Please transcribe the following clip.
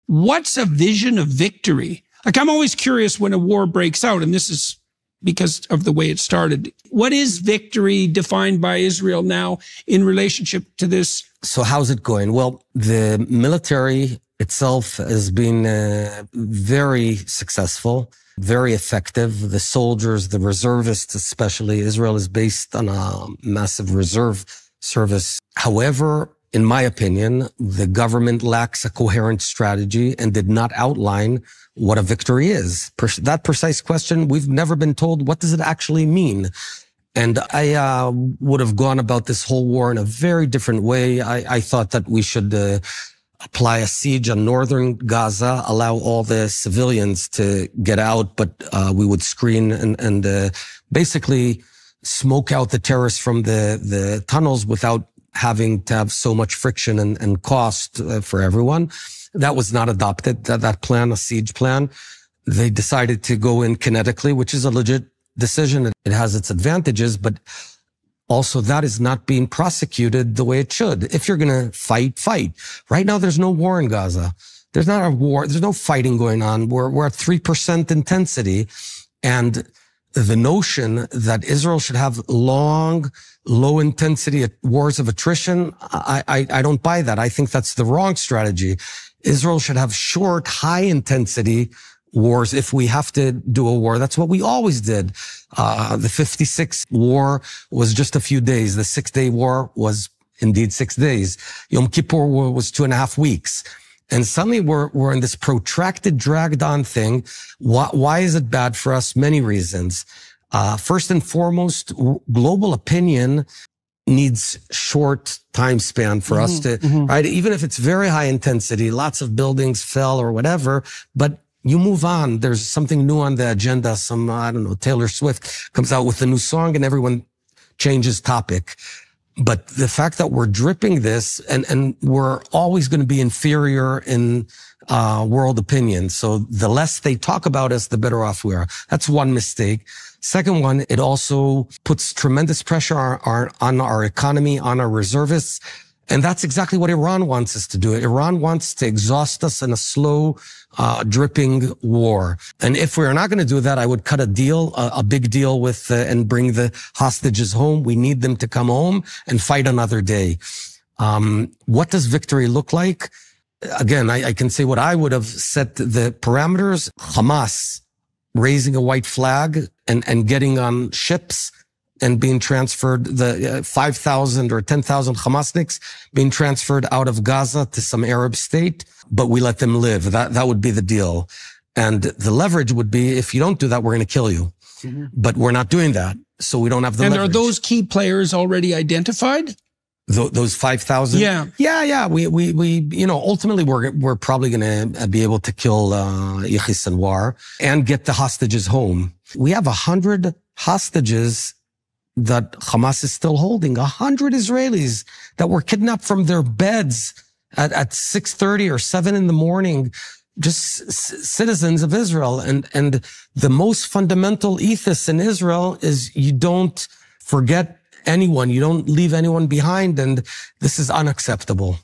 What's a vision of victory? Like, I'm always curious when a war breaks out, and this is because of the way it started. What is victory defined by Israel now in relationship to this? So how's it going? Well, the military itself has been very successful, very effective. The soldiers, the reservists especially, Israel is based on a massive reserve service. However, in my opinion, the government lacks a coherent strategy and did not outline what a victory is. That precise question, we've never been told, what does it actually mean? And I would have gone about this whole war in a very different way. I thought that we should apply a siege on northern Gaza, allow all the civilians to get out, but we would screen and basically smoke out the terrorists from the tunnels without having to have so much friction and cost for everyone. That was not adopted, that plan, a siege plan. They decided to go in kinetically, which is a legit decision. It has its advantages, but also that is not being prosecuted the way it should. If you're going to fight, fight. Right now, there's no war in Gaza. There's not a war. There's no fighting going on. We're at 3% intensity. And the notion that Israel should have long, low intensity wars of attrition, I don't buy that. I think that's the wrong strategy. Israel should have short, high intensity wars if we have to do a war. That's what we always did. The 56 war was just a few days. The 6-day war was indeed 6 days. Yom Kippur war was 2.5 weeks. And suddenly we're in this protracted, dragged on thing. Why is it bad for us? Many reasons. First and foremost, global opinion needs short time span for us to, right? Even if it's very high intensity, lots of buildings fell or whatever, but you move on. There's something new on the agenda. I don't know, Taylor Swift comes out with a new song and everyone changes topic. But the fact that we're dripping this and we're always going to be inferior in world opinion. So the less they talk about us, the better off we are. That's one mistake. Second one, it also puts tremendous pressure on our economy, on our reservists. And that's exactly what Iran wants us to do. Iran wants to exhaust us in a slow, dripping war. And if we're not going to do that, I would cut a deal, a big deal with, and bring the hostages home. We need them to come home and fight another day. What does victory look like? Again, I can say what I would have set the parameters. Hamas raising a white flag and getting on ships and being transferred, the 5,000 or 10,000 Hamasniks being transferred out of Gaza to some Arab state, but we let them live. That would be the deal. And the leverage would be, if you don't do that, we're going to kill you. But we're not doing that. So we don't have the leverage. And are those key players already identified? Those 5,000? Yeah. We, ultimately we're probably going to be able to kill, Yahya Sinwar and get the hostages home. We have 100 hostages that Hamas is still holding, 100 Israelis that were kidnapped from their beds at 6:30 or 7 in the morning, just citizens of Israel. And the most fundamental ethos in Israel is you don't forget anyone. You don't leave anyone behind. And this is unacceptable.